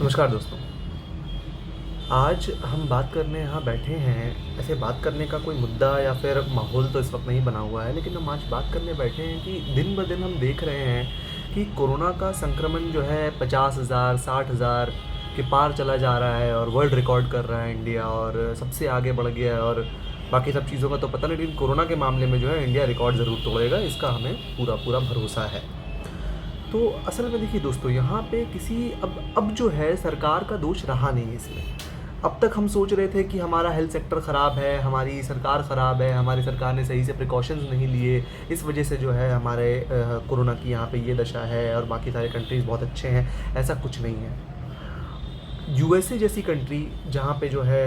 नमस्कार दोस्तों। आज हम बात करने यहाँ बैठे हैं। ऐसे बात करने का कोई मुद्दा या फिर माहौल तो इस वक्त नहीं बना हुआ है, लेकिन हम आज बात करने बैठे हैं कि दिन ब दिन हम देख रहे हैं कि कोरोना का संक्रमण जो है 50,000 60,000 के पार चला जा रहा है और वर्ल्ड रिकॉर्ड कर रहा है इंडिया, और सबसे आगे बढ़ गया है। और बाकी सब चीज़ों का तो पता नहीं, लेकिन कोरोना के मामले में जो है इंडिया रिकॉर्ड ज़रूर तोड़ेगा, इसका हमें पूरा पूरा भरोसा है। तो असल में देखिए दोस्तों, यहाँ पे किसी अब जो है सरकार का दोष रहा नहीं है इसमें। अब तक हम सोच रहे थे कि हमारा हेल्थ सेक्टर ख़राब है, हमारी सरकार ख़राब है, हमारी सरकार ने सही से प्रिकॉशंस नहीं लिए, इस वजह से जो है हमारे कोरोना की यहाँ पे ये दशा है और बाकी सारे कंट्रीज़ बहुत अच्छे हैं। ऐसा कुछ नहीं है। यूएसए जैसी कंट्री जहाँ पे जो है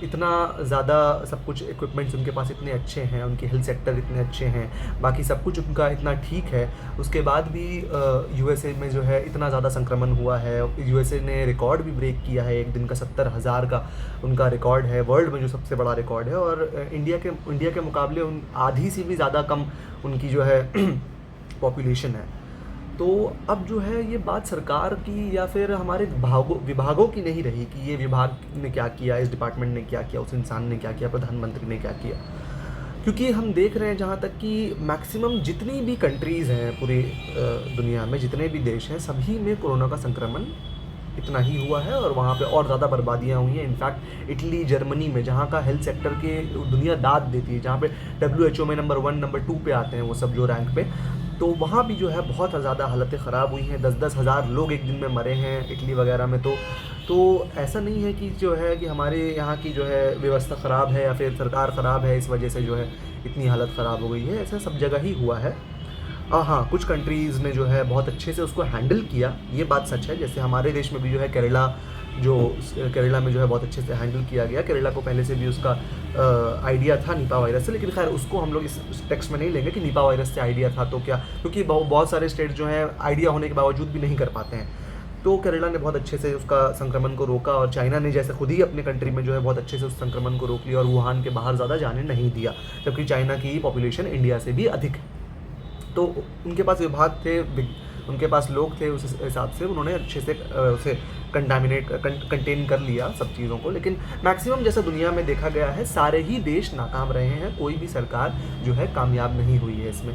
इतना ज़्यादा सब कुछ इक्विपमेंट्स उनके पास इतने अच्छे हैं, उनके हेल्थ सेक्टर इतने अच्छे हैं, बाकी सब कुछ उनका इतना ठीक है, उसके बाद भी यूएसए में जो है इतना ज़्यादा संक्रमण हुआ है। यूएसए ने रिकॉर्ड भी ब्रेक किया है, एक दिन का 70,000 का उनका रिकॉर्ड है, वर्ल्ड में जो सबसे बड़ा रिकॉर्ड है। और इंडिया के मुकाबले उन आधी से भी ज़्यादा कम उनकी जो है पॉपुलेशन है। तो अब जो है ये बात सरकार की या फिर हमारे विभागों की नहीं रही कि ये विभाग ने क्या किया, इस डिपार्टमेंट ने क्या किया, उस इंसान ने क्या किया, प्रधानमंत्री ने क्या किया। क्योंकि हम देख रहे हैं जहाँ तक कि मैक्सिमम जितनी भी कंट्रीज़ हैं पूरी दुनिया में, जितने भी देश हैं, सभी में कोरोना का संक्रमण इतना ही हुआ है और वहाँ पे और ज़्यादा बर्बादियाँ हुई हैं। इनफैक्ट इटली, जर्मनी में जहाँ का हेल्थ सेक्टर के दुनिया दाद देती है, जहाँ पे WHO में नंबर 1 नंबर 2 पे आते हैं वो सब जो रैंक पे, तो वहाँ भी जो है बहुत ज़्यादा हालतें ख़राब हुई हैं। 10-10 हज़ार लोग एक दिन में मरे हैं इटली वगैरह में। तो ऐसा नहीं है कि जो है कि हमारे यहाँ की जो है व्यवस्था ख़राब है या फिर सरकार ख़राब है, इस वजह से जो है इतनी हालत ख़राब हो गई है। ऐसा सब जगह ही हुआ है। हाँ, कुछ कंट्रीज़ ने जो है बहुत अच्छे से उसको हैंडल किया, ये बात सच है। जैसे हमारे देश में भी जो है केरला में जो है बहुत अच्छे से हैंडल किया गया। केरला को पहले से भी उसका आइडिया था निपा वायरस से, लेकिन खैर उसको हम लोग इस टेक्स्ट में नहीं लेंगे कि निपा वायरस से आइडिया था तो क्या, क्योंकि बहुत सारे स्टेट जो हैं आइडिया होने के बावजूद भी नहीं कर पाते हैं। तो केरला ने बहुत अच्छे से उसका संक्रमण को रोका, और चाइना ने जैसे खुद ही अपने कंट्री में जो है बहुत अच्छे से उस संक्रमण को रोक लिया और वुहान के बाहर ज़्यादा जाने नहीं दिया, जबकि चाइना की पॉपुलेशन इंडिया से भी अधिक है। तो उनके पास विभाग थे, उनके पास लोग थे, उस हिसाब से उन्होंने अच्छे से उसे कंटेन कर लिया सब चीज़ों को। लेकिन मैक्सिमम जैसा दुनिया में देखा गया है, सारे ही देश नाकाम रहे हैं, कोई भी सरकार जो है कामयाब नहीं हुई है इसमें।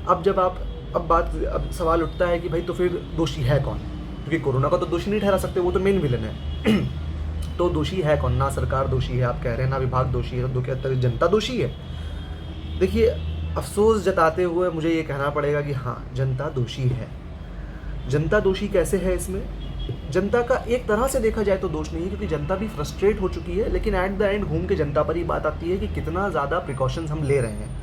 अब सवाल उठता है कि भाई तो फिर दोषी है कौन? क्योंकि कोरोना का तो दोषी नहीं ठहरा सकते, वो तो मेन विलन है। तो दोषी है कौन? ना सरकार दोषी है आप कह रहे हैं, ना विभाग दोषी है, तो क्या जनता दोषी है? देखिए, अफसोस जताते हुए मुझे ये कहना पड़ेगा कि हाँ, जनता दोषी है। जनता दोषी कैसे है इसमें? जनता का एक तरह से देखा जाए तो दोष नहीं है, क्योंकि जनता भी फ्रस्ट्रेट हो चुकी है, लेकिन एट द एंड घूम के जनता पर ही बात आती है कि कितना ज़्यादा प्रिकॉशंस हम ले रहे हैं।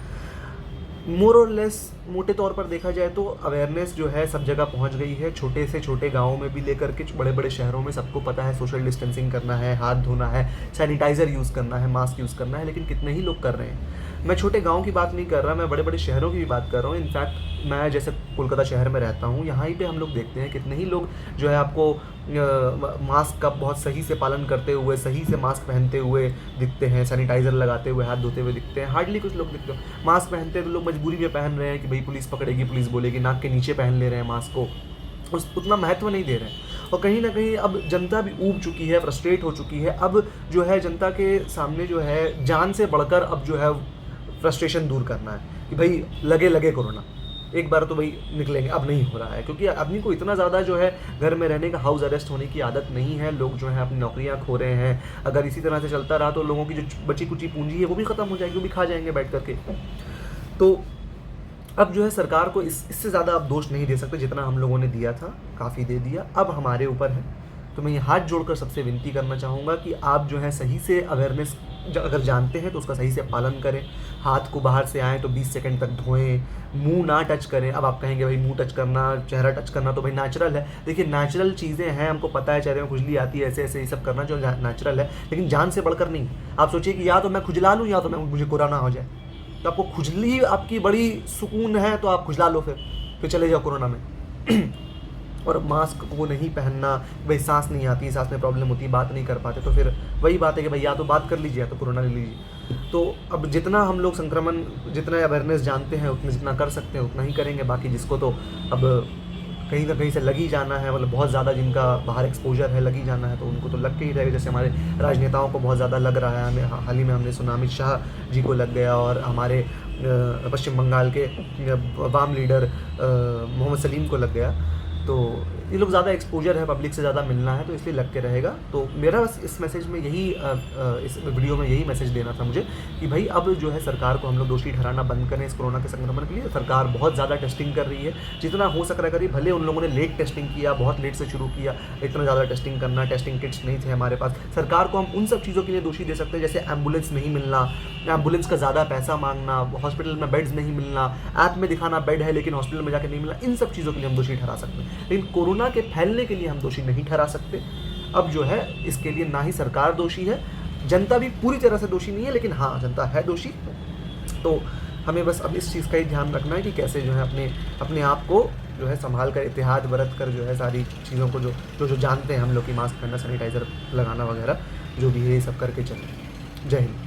मोर और लेस मोटे तौर पर देखा जाए तो अवेयरनेस जो है सब जगह पहुंच गई है, छोटे से छोटे गाँवों में भी लेकर के बड़े बड़े शहरों में सबको पता है सोशल डिस्टेंसिंग करना है, हाथ धोना है, सैनिटाइज़र यूज़ करना है, मास्क यूज़ करना है, लेकिन कितने ही लोग कर रहे हैं। मैं छोटे गाँव की बात नहीं कर रहा, मैं बड़े बड़े शहरों की भी बात कर रहा हूँ। इनफैक्ट मैं जैसे कोलकाता शहर में रहता हूँ, यहाँ ही पे हम लोग देखते हैं कितने ही लोग जो है आपको मास्क का बहुत सही से पालन करते हुए, सही से मास्क पहनते हुए दिखते हैं, सैनिटाइज़र लगाते हुए, हाथ धोते हुए दिखते हैं। हार्डली कुछ लोग दिखते हैं मास्क पहनते हैं, तो लोग मजबूरी में पहन रहे हैं कि भाई पुलिस पकड़ेगी, पुलिस बोलेगी, नाक के नीचे पहन ले रहे हैं मास्क को, उतना महत्व नहीं दे रहे हैं। और कहीं ना कहीं अब जनता भी ऊब चुकी है, फ्रस्ट्रेट हो चुकी है। अब जो है जनता के सामने जो है जान से बढ़कर अब जो है फ्रस्ट्रेशन दूर करना है कि भाई लगे कोरोना, एक बार तो भाई निकलेंगे। अब नहीं हो रहा है, क्योंकि आदमी को इतना ज़्यादा जो है घर में रहने का, हाउस अरेस्ट होने की आदत नहीं है। लोग जो है अपनी नौकरियां खो रहे हैं। अगर इसी तरह से चलता रहा तो लोगों की जो बची कुची पूंजी है वो भी ख़त्म हो जाएगी, वो भी खा जाएंगे बैठ करके। तो अब जो है सरकार को इससे ज़्यादा आप दोष नहीं दे सकते, जितना हम लोगों ने दिया था काफ़ी दे दिया, अब हमारे ऊपर है। तो मैं ये हाथ जोड़कर सबसे विनती करना चाहूँगा कि आप जो है सही से अवेयरनेस अगर जानते हैं तो उसका सही से पालन करें। हाथ को बाहर से आएँ तो 20 सेकंड तक धोएं, मुंह ना टच करें। अब आप कहेंगे भाई मुंह टच करना, चेहरा टच करना तो भाई नेचुरल है। देखिए, नेचुरल चीज़ें हैं, हमको पता है चेहरे में खुजली आती है, ऐसे ऐसे ये सब करना जो नेचुरल है, लेकिन जान से बढ़कर नहीं। आप सोचिए कि या तो मैं खुजला लूँ या तो मुझे कोरोना हो जाए। तो आपको खुजली आपकी बड़ी सुकून है तो आप खुजला लो, फिर चले जाओ कोरोना में। और मास्क को नहीं पहनना, भाई सांस नहीं आती, सांस में प्रॉब्लम होती है, बात नहीं कर पाते, तो फिर वही बात है कि भाई या तो बात कर लीजिए या तो कोरोना ले लीजिए। तो अब जितना हम लोग जितना अवेयरनेस जानते हैं, उतना जितना कर सकते हैं उतना ही करेंगे। बाकी जिसको तो अब कहीं न कहीं से लग ही जाना है, मतलब बहुत ज़्यादा जिनका बाहर एक्सपोज़र है, लग ही जाना है, तो उनको तो लग के ही रहेगा। जैसे हमारे राजनेताओं को बहुत ज़्यादा लग रहा है, हमें हाल ही में हमने सुना अमित शाह जी को लग गया, और हमारे पश्चिम बंगाल के वाम लीडर मोहम्मद सलीम को लग गया। तो ये लोग ज़्यादा एक्सपोज़र है, पब्लिक से ज़्यादा मिलना है, तो इसलिए लग के रहेगा। तो मेरा बस इस मैसेज में यही इस वीडियो में यही मैसेज देना था मुझे कि भाई अब जो है सरकार को हम लोग दोषी ठहराना बंद करें इस कोरोना के संक्रमण के लिए। सरकार बहुत ज़्यादा टेस्टिंग कर रही है, जितना हो सक रहा है करिए। भले उन लोगों ने लेट टेस्टिंग किया, बहुत लेट से शुरू किया, इतना ज़्यादा टेस्टिंग करना, टेस्टिंग किट्स नहीं थे हमारे पास। सरकार को हम उन सब चीज़ों के लिए दोषी दे सकते हैं, जैसे एम्बुलेंस नहीं मिलना, एम्बुलेंस का ज़्यादा पैसा मांगना, हॉस्पिटल में बेड्स नहीं मिलना, ऐप में दिखाना बेड है लेकिन हॉस्पिटल में जाकर नहीं मिलना। इन सब चीज़ों के लिए हम दोषी ठहरा सकते हैं, लेकिन कोरोना के फैलने के लिए हम दोषी नहीं ठहरा सकते। अब जो है इसके लिए ना ही सरकार दोषी है, जनता भी पूरी तरह से दोषी नहीं है, लेकिन हाँ जनता है दोषी। तो हमें बस अब इस चीज़ का ही ध्यान रखना है कि कैसे जो है अपने आप को जो है संभाल कर, एहतियात बरत कर जो है सारी चीज़ों को जो जानते हैं हम लोग कि मास्क पहनना, सैनिटाइज़र लगाना वगैरह जो भी है, ये सब करके चलें। जय हिंद।